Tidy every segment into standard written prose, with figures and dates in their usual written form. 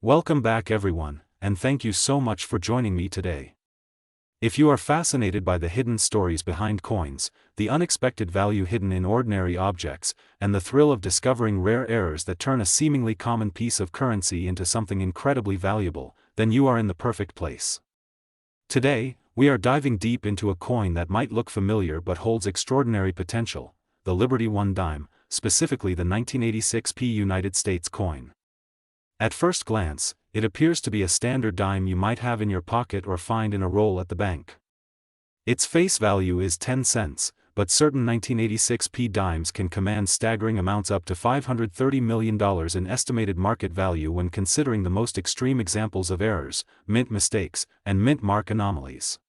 Welcome back everyone, and thank you so much for joining me today. If you are fascinated by the hidden stories behind coins, the unexpected value hidden in ordinary objects, and the thrill of discovering rare errors that turn a seemingly common piece of currency into something incredibly valuable, then you are in the perfect place. Today, we are diving deep into a coin that might look familiar but holds extraordinary potential, the Liberty One dime, specifically the 1986 United States coin. At first glance, it appears to be a standard dime you might have in your pocket or find in a roll at the bank. Its face value is 10 cents, but certain 1986 dimes can command staggering amounts up to $530 million in estimated market value when considering the most extreme examples of errors, mint mistakes, and mint mark anomalies.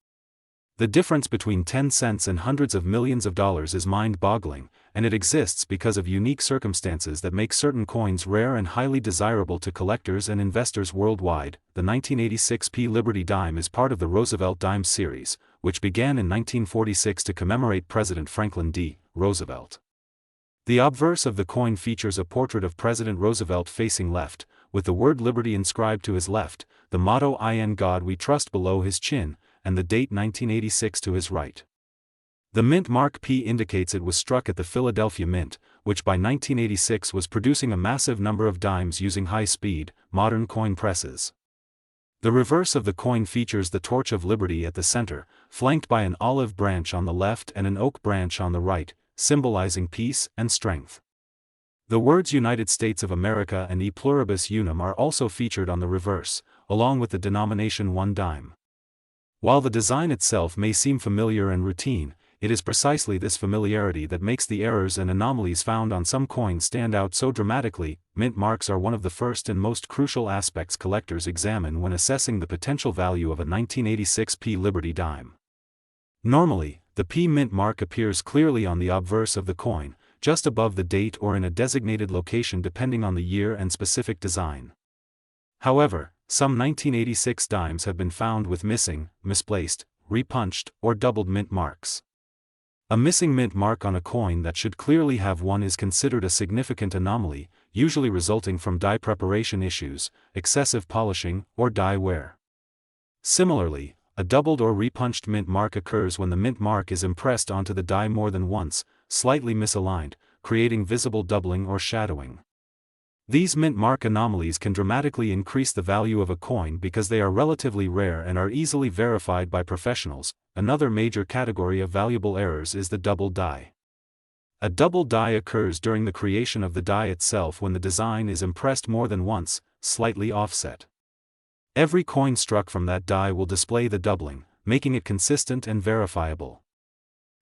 The difference between 10 cents and hundreds of millions of dollars is mind-boggling, and it exists because of unique circumstances that make certain coins rare and highly desirable to collectors and investors worldwide. The 1986 Liberty Dime is part of the Roosevelt Dimes series, which began in 1946 to commemorate President Franklin D. Roosevelt. The obverse of the coin features a portrait of President Roosevelt facing left, with the word Liberty inscribed to his left, the motto "In God We Trust" below his chin, and the date 1986 to his right. The mint mark P indicates it was struck at the Philadelphia Mint, which by 1986 was producing a massive number of dimes using high-speed, modern coin presses. The reverse of the coin features the Torch of Liberty at the center, flanked by an olive branch on the left and an oak branch on the right, symbolizing peace and strength. The words United States of America and E Pluribus Unum are also featured on the reverse, along with the denomination 1 dime. While the design itself may seem familiar and routine, it is precisely this familiarity that makes the errors and anomalies found on some coins stand out so dramatically. Mint marks are one of the first and most crucial aspects collectors examine when assessing the potential value of a 1986 Liberty dime. Normally, the P mint mark appears clearly on the obverse of the coin, just above the date or in a designated location depending on the year and specific design. However, some 1986 dimes have been found with missing, misplaced, repunched, or doubled mint marks. A missing mint mark on a coin that should clearly have one is considered a significant anomaly, usually resulting from die preparation issues, excessive polishing, or die wear. Similarly, a doubled or repunched mint mark occurs when the mint mark is impressed onto the die more than once, slightly misaligned, creating visible doubling or shadowing. These mint mark anomalies can dramatically increase the value of a coin because they are relatively rare and are easily verified by professionals. Another major category of valuable errors is the double die. A double die occurs during the creation of the die itself when the design is impressed more than once, slightly offset. Every coin struck from that die will display the doubling, making it consistent and verifiable.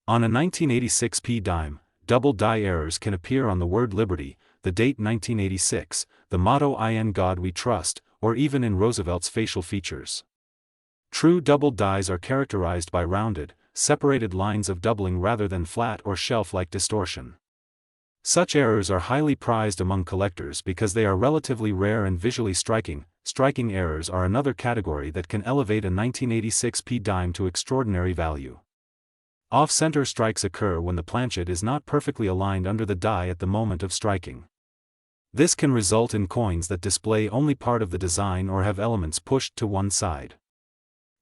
On a 1986 dime, double die errors can appear on the word Liberty, the date 1986, the motto "In God We Trust," or even in Roosevelt's facial features. True double dies are characterized by rounded, separated lines of doubling rather than flat or shelf-like distortion. Such errors are highly prized among collectors because they are relatively rare and visually striking. Striking errors are another category that can elevate a 1986 dime to extraordinary value. Off-center strikes occur when the planchet is not perfectly aligned under the die at the moment of striking. This can result in coins that display only part of the design or have elements pushed to one side.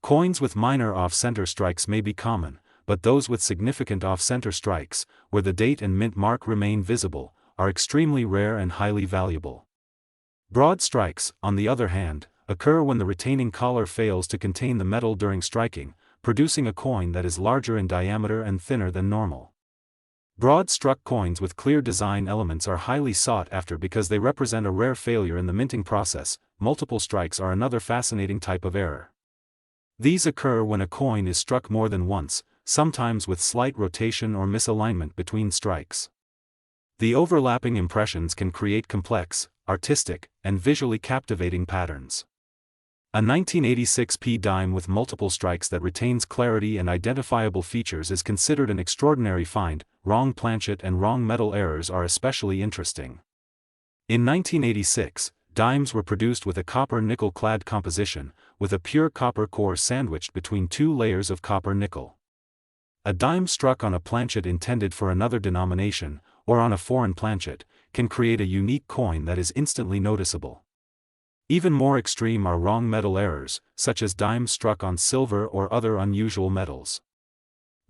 Coins with minor off-center strikes may be common, but those with significant off-center strikes, where the date and mint mark remain visible, are extremely rare and highly valuable. Broad strikes, on the other hand, occur when the retaining collar fails to contain the metal during striking, producing a coin that is larger in diameter and thinner than normal. Broad-struck coins with clear design elements are highly sought after because they represent a rare failure in the minting process. Multiple strikes are another fascinating type of error. These occur when a coin is struck more than once, sometimes with slight rotation or misalignment between strikes. The overlapping impressions can create complex, artistic, and visually captivating patterns. A 1986 dime with multiple strikes that retains clarity and identifiable features is considered an extraordinary find. Wrong planchet and wrong metal errors are especially interesting. In 1986, dimes were produced with a copper-nickel clad composition, with a pure copper core sandwiched between two layers of copper nickel. A dime struck on a planchet intended for another denomination, or on a foreign planchet, can create a unique coin that is instantly noticeable. Even more extreme are wrong metal errors, such as dimes struck on silver or other unusual metals.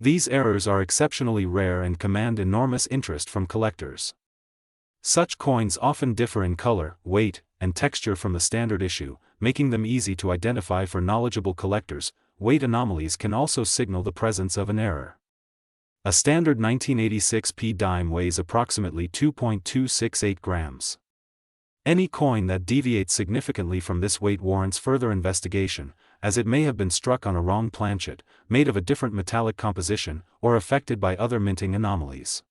These errors are exceptionally rare and command enormous interest from collectors. Such coins often differ in color, weight, and texture from the standard issue, making them easy to identify for knowledgeable collectors. Weight anomalies can also signal the presence of an error. A standard 1986 p dime weighs approximately 2.268 grams. Any coin that deviates significantly from this weight warrants further investigation, as it may have been struck on a wrong planchet, made of a different metallic composition, or affected by other minting anomalies.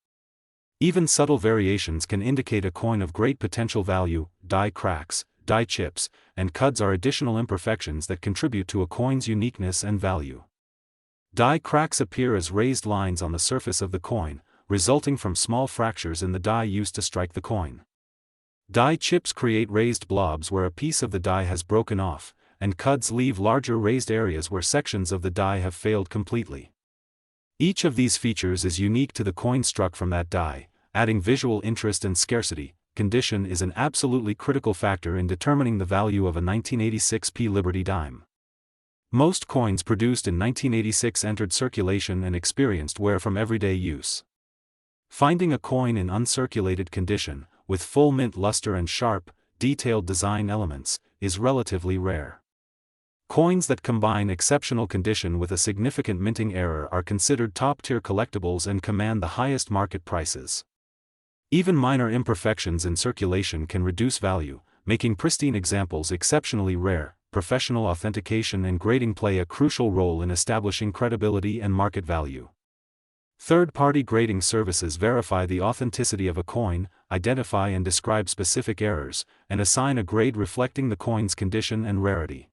Even subtle variations can indicate a coin of great potential value. Die cracks, die chips, and cuds are additional imperfections that contribute to a coin's uniqueness and value. Die cracks appear as raised lines on the surface of the coin, resulting from small fractures in the die used to strike the coin. Die chips create raised blobs where a piece of the die has broken off, and cuds leave larger raised areas where sections of the die have failed completely. Each of these features is unique to the coin struck from that die, adding visual interest and scarcity. Condition is an absolutely critical factor in determining the value of a 1986 p Liberty dime. Most coins produced in 1986 entered circulation and experienced wear from everyday use. Finding a coin in uncirculated condition, with full mint luster and sharp, detailed design elements, is relatively rare. Coins that combine exceptional condition with a significant minting error are considered top-tier collectibles and command the highest market prices. Even minor imperfections in circulation can reduce value, making pristine examples exceptionally rare. Professional authentication and grading play a crucial role in establishing credibility and market value. Third-party grading services verify the authenticity of a coin, identify and describe specific errors, and assign a grade reflecting the coin's condition and rarity.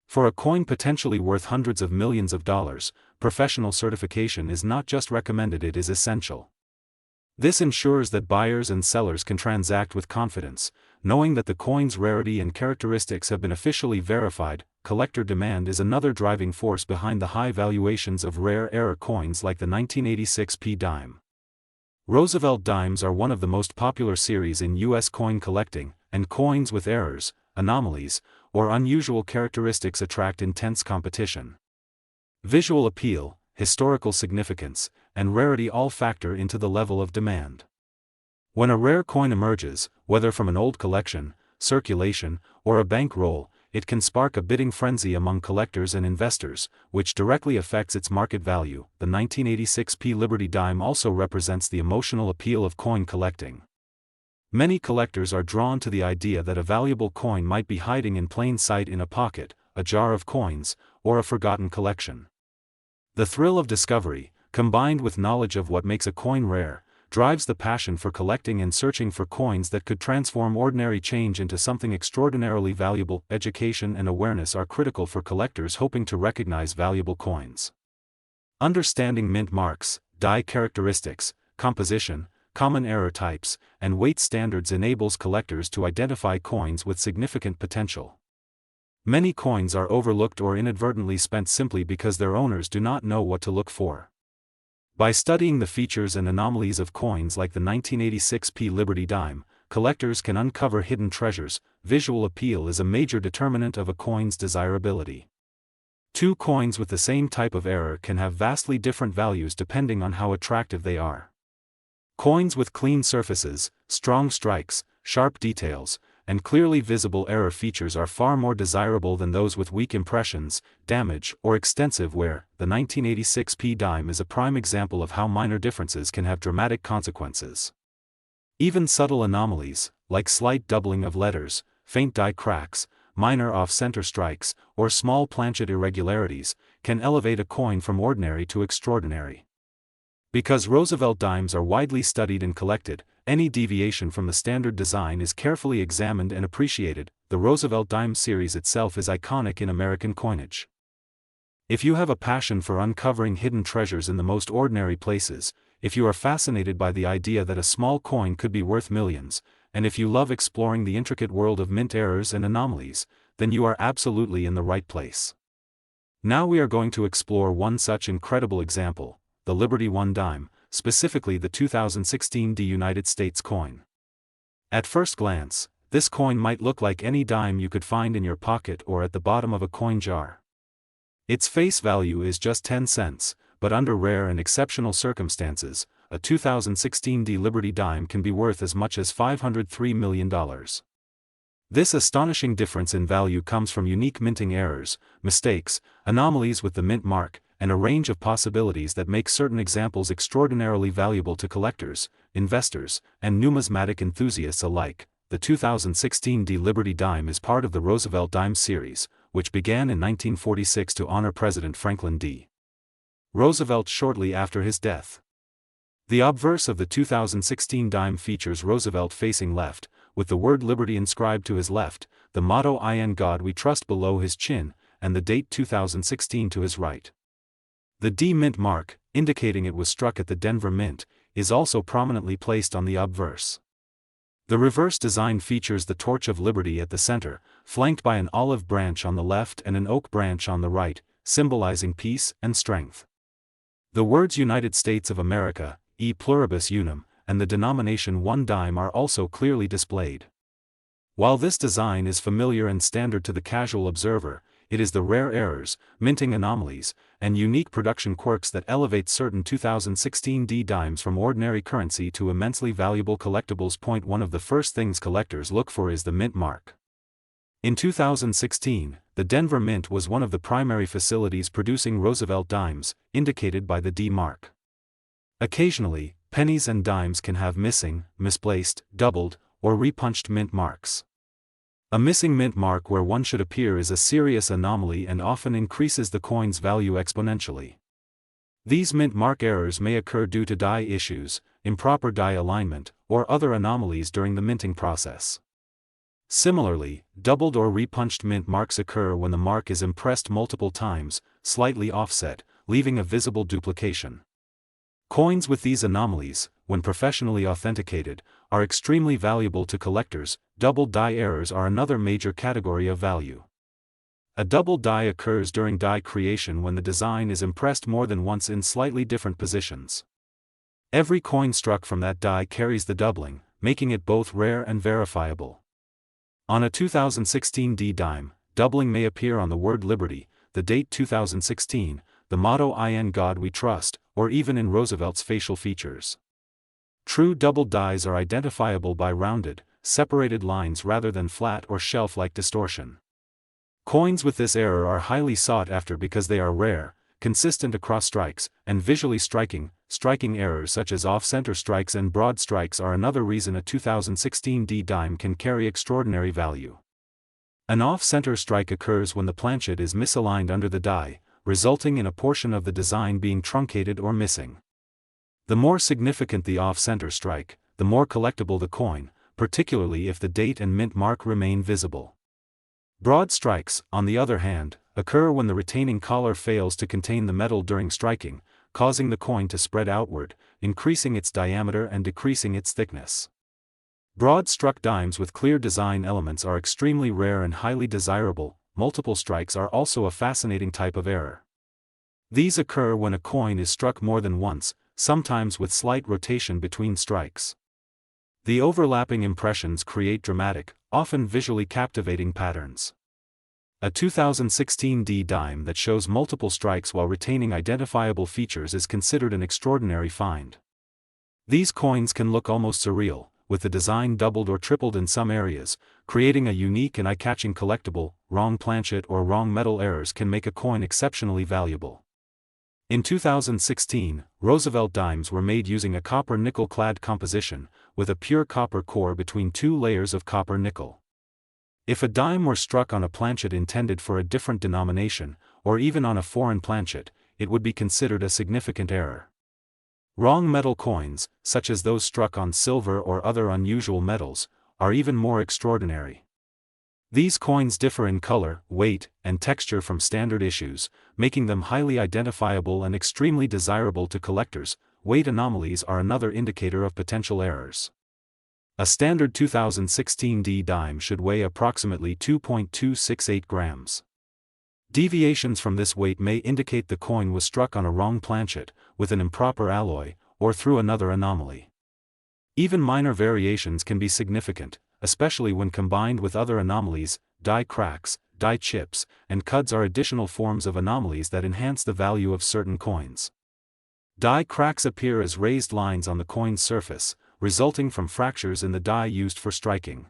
For a coin potentially worth hundreds of millions of dollars, professional certification is not just recommended, it is essential. This ensures that buyers and sellers can transact with confidence, knowing that the coin's rarity and characteristics have been officially verified. Collector demand is another driving force behind the high valuations of rare error coins like the 1986 p dime. Roosevelt dimes are one of the most popular series in U.S. coin collecting, and coins with errors, anomalies, or unusual characteristics attract intense competition. Visual appeal, historical significance, and rarity all factor into the level of demand. When a rare coin emerges, whether from an old collection, circulation, or a bankroll, it can spark a bidding frenzy among collectors and investors, which directly affects its market value. The 1986 p Liberty dime also represents the emotional appeal of coin collecting. Many collectors are drawn to the idea that a valuable coin might be hiding in plain sight in a pocket, a jar of coins, or a forgotten collection. The thrill of discovery, combined with knowledge of what makes a coin rare, drives the passion for collecting and searching for coins that could transform ordinary change into something extraordinarily valuable. Education and awareness are critical for collectors hoping to recognize valuable coins. Understanding mint marks, die characteristics, composition, common error types, and weight standards enables collectors to identify coins with significant potential. Many coins are overlooked or inadvertently spent simply because their owners do not know what to look for. By studying the features and anomalies of coins like the 1986 p Liberty dime, collectors can uncover hidden treasures. Visual appeal is a major determinant of a coin's desirability. Two coins with the same type of error can have vastly different values depending on how attractive they are. Coins with clean surfaces, strong strikes, sharp details, and clearly visible error features are far more desirable than those with weak impressions, damage, or extensive wear. The 1986 p dime is a prime example of how minor differences can have dramatic consequences. Even subtle anomalies, like slight doubling of letters, faint die cracks, minor off-center strikes, or small planchet irregularities, can elevate a coin from ordinary to extraordinary. Because Roosevelt dimes are widely studied and collected, any deviation from the standard design is carefully examined and appreciated. The Roosevelt dime series itself is iconic in American coinage. If you have a passion for uncovering hidden treasures in the most ordinary places, if you are fascinated by the idea that a small coin could be worth millions, and if you love exploring the intricate world of mint errors and anomalies, then you are absolutely in the right place. Now we are going to explore one such incredible example, the Liberty I dime, specifically the 2016 United States coin. At first glance, this coin might look like any dime you could find in your pocket or at the bottom of a coin jar. Its face value is just 10 cents, but under rare and exceptional circumstances, a 2016 Liberty dime can be worth as much as $503 million. This astonishing difference in value comes from unique minting errors, mistakes, anomalies with the mint mark, and a range of possibilities that make certain examples extraordinarily valuable to collectors, investors, and numismatic enthusiasts alike. The 2016 Liberty dime is part of the Roosevelt Dimes series, which began in 1946 to honor President Franklin D. Roosevelt shortly after his death. The obverse of the 2016 dime features Roosevelt facing left, with the word Liberty inscribed to his left, the motto "In God We Trust" below his chin, and the date 2016 to his right. The D mint mark, indicating it was struck at the Denver Mint, is also prominently placed on the obverse. The reverse design features the Torch of Liberty at the center, flanked by an olive branch on the left and an oak branch on the right, symbolizing peace and strength. The words United States of America, E pluribus unum, and the denomination 1 dime are also clearly displayed. While this design is familiar and standard to the casual observer, it is the rare errors, minting anomalies, and unique production quirks that elevate certain 2016 D dimes from ordinary currency to immensely valuable collectibles. One of the first things collectors look for is the mint mark. In 2016, the Denver Mint was one of the primary facilities producing Roosevelt dimes, indicated by the D mark. Occasionally, pennies and dimes can have missing, misplaced, doubled, or repunched mint marks. A missing mint mark where one should appear is a serious anomaly and often increases the coin's value exponentially. These mint mark errors may occur due to die issues, improper die alignment, or other anomalies during the minting process. Similarly, doubled or repunched mint marks occur when the mark is impressed multiple times, slightly offset, leaving a visible duplication. Coins with these anomalies, when professionally authenticated, are extremely valuable to collectors. Double die errors are another major category of value. A double die occurs during die creation when the design is impressed more than once in slightly different positions. Every coin struck from that die carries the doubling, making it both rare and verifiable. On a 2016 D dime, doubling may appear on the word Liberty, the date 2016, the motto "In God We Trust," or even in Roosevelt's facial features. True double dies are identifiable by rounded, separated lines rather than flat or shelf-like distortion. Coins with this error are highly sought after because they are rare, consistent across strikes, and visually striking. Striking errors such as off-center strikes and broad strikes are another reason a 2016 D dime can carry extraordinary value. An off-center strike occurs when the planchet is misaligned under the die, resulting in a portion of the design being truncated or missing. The more significant the off-center strike, the more collectible the coin, particularly if the date and mint mark remain visible. Broad strikes, on the other hand, occur when the retaining collar fails to contain the metal during striking, causing the coin to spread outward, increasing its diameter and decreasing its thickness. Broad-struck dimes with clear design elements are extremely rare and highly desirable. Multiple strikes are also a fascinating type of error. These occur when a coin is struck more than once, sometimes with slight rotation between strikes. The overlapping impressions create dramatic, often visually captivating patterns. A 2016 D dime that shows multiple strikes while retaining identifiable features is considered an extraordinary find. These coins can look almost surreal, with the design doubled or tripled in some areas, creating a unique and eye-catching collectible. Wrong planchet or wrong metal errors can make a coin exceptionally valuable. In 2016, Roosevelt dimes were made using a copper-nickel clad composition, with a pure copper core between two layers of copper-nickel. If a dime were struck on a planchet intended for a different denomination, or even on a foreign planchet, it would be considered a significant error. Wrong metal coins, such as those struck on silver or other unusual metals, are even more extraordinary. These coins differ in color, weight, and texture from standard issues, making them highly identifiable and extremely desirable to collectors. Weight anomalies are another indicator of potential errors. A standard 2016 D dime should weigh approximately 2.268 grams. Deviations from this weight may indicate the coin was struck on a wrong planchet, with an improper alloy, or through another anomaly. Even minor variations can be significant. A especially when combined with other anomalies. Die cracks, die chips, and cuds are additional forms of anomalies that enhance the value of certain coins. Die cracks appear as raised lines on the coin's surface, resulting from fractures in the die used for striking.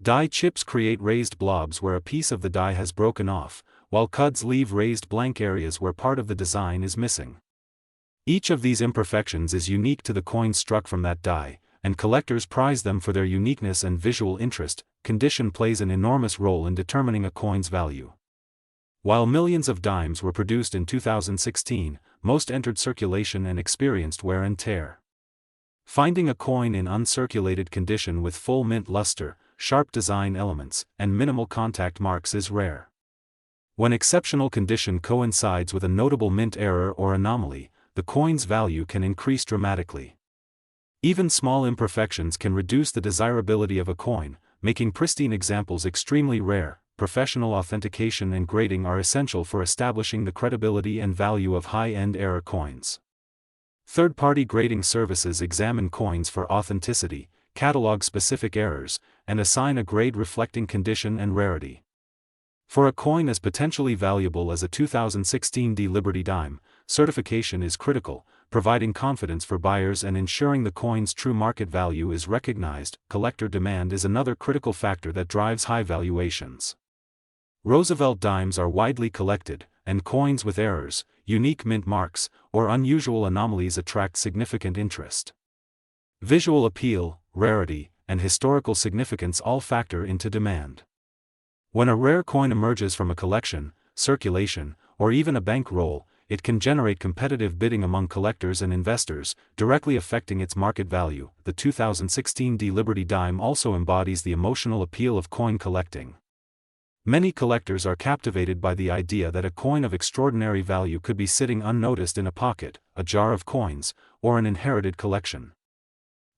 Die chips create raised blobs where a piece of the die has broken off, while cuds leave raised blank areas where part of the design is missing. Each of these imperfections is unique to the coin struck from that die, and collectors prize them for their uniqueness and visual interest. Condition plays an enormous role in determining a coin's value. While millions of dimes were produced in 2016, most entered circulation and experienced wear and tear. Finding a coin in uncirculated condition with full mint luster, sharp design elements, and minimal contact marks is rare. When exceptional condition coincides with a notable mint error or anomaly, the coin's value can increase dramatically. Even small imperfections can reduce the desirability of a coin, making pristine examples extremely rare. Professional authentication and grading are essential for establishing the credibility and value of high-end error coins. Third-party grading services examine coins for authenticity, catalog specific errors, and assign a grade reflecting condition and rarity. For a coin as potentially valuable as a 2016 Liberty Dime, certification is critical, providing confidence for buyers and ensuring the coin's true market value is recognized. Collector demand is another critical factor that drives high valuations. Roosevelt dimes are widely collected, and coins with errors, unique mint marks, or unusual anomalies attract significant interest. Visual appeal, rarity, and historical significance all factor into demand. When a rare coin emerges from a collection, circulation, or even a bankroll, it can generate competitive bidding among collectors and investors, directly affecting its market value. The 2016 Liberty Dime also embodies the emotional appeal of coin collecting. Many collectors are captivated by the idea that a coin of extraordinary value could be sitting unnoticed in a pocket, a jar of coins, or an inherited collection.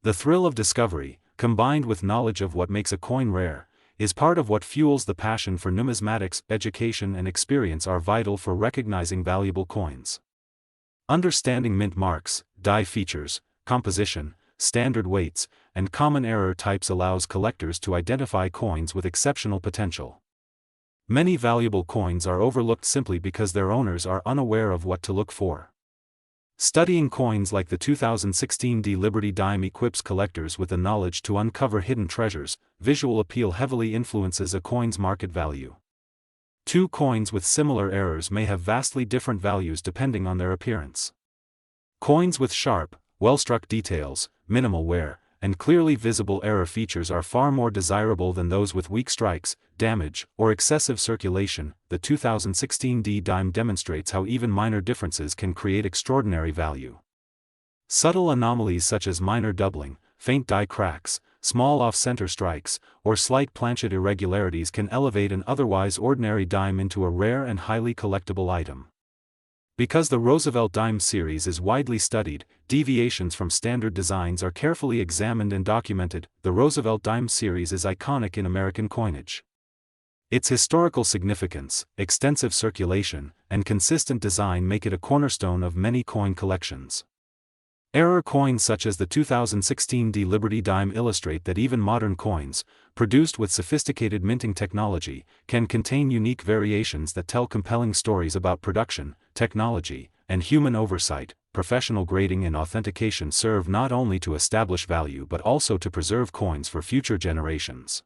The thrill of discovery, combined with knowledge of what makes a coin rare, is part of what fuels the passion for numismatics. Education and experience are vital for recognizing valuable coins. Understanding mint marks, die features, composition, standard weights, and common error types allows collectors to identify coins with exceptional potential. Many valuable coins are overlooked simply because their owners are unaware of what to look for. Studying coins like the 2016 Liberty Dime equips collectors with the knowledge to uncover hidden treasures. Visual appeal heavily influences a coin's market value. Two coins with similar errors may have vastly different values depending on their appearance. Coins with sharp, well-struck details, minimal wear, and clearly visible error features are far more desirable than those with weak strikes, damage, or excessive circulation. The 2016 Dime demonstrates how even minor differences can create extraordinary value. Subtle anomalies such as minor doubling, faint die cracks, small off-center strikes, or slight planchet irregularities can elevate an otherwise ordinary dime into a rare and highly collectible item. Because the Roosevelt Dime series is widely studied, deviations from standard designs are carefully examined and documented. The Roosevelt Dime series is iconic in American coinage. Its historical significance, extensive circulation, and consistent design make it a cornerstone of many coin collections. Error coins such as the 2016 Liberty Dime illustrate that even modern coins, produced with sophisticated minting technology, can contain unique variations that tell compelling stories about production, technology, and human oversight. Professional grading and authentication serve not only to establish value but also to preserve coins for future generations.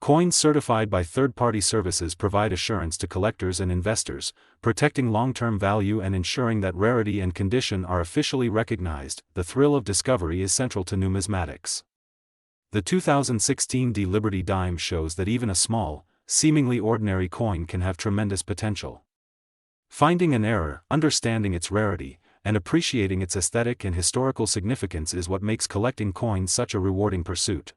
Coins certified by third-party services provide assurance to collectors and investors, protecting long-term value and ensuring that rarity and condition are officially recognized. The thrill of discovery is central to numismatics. The 2016 Liberty Dime shows that even a small, seemingly ordinary coin can have tremendous potential. Finding an error, understanding its rarity, and appreciating its aesthetic and historical significance is what makes collecting coins such a rewarding pursuit.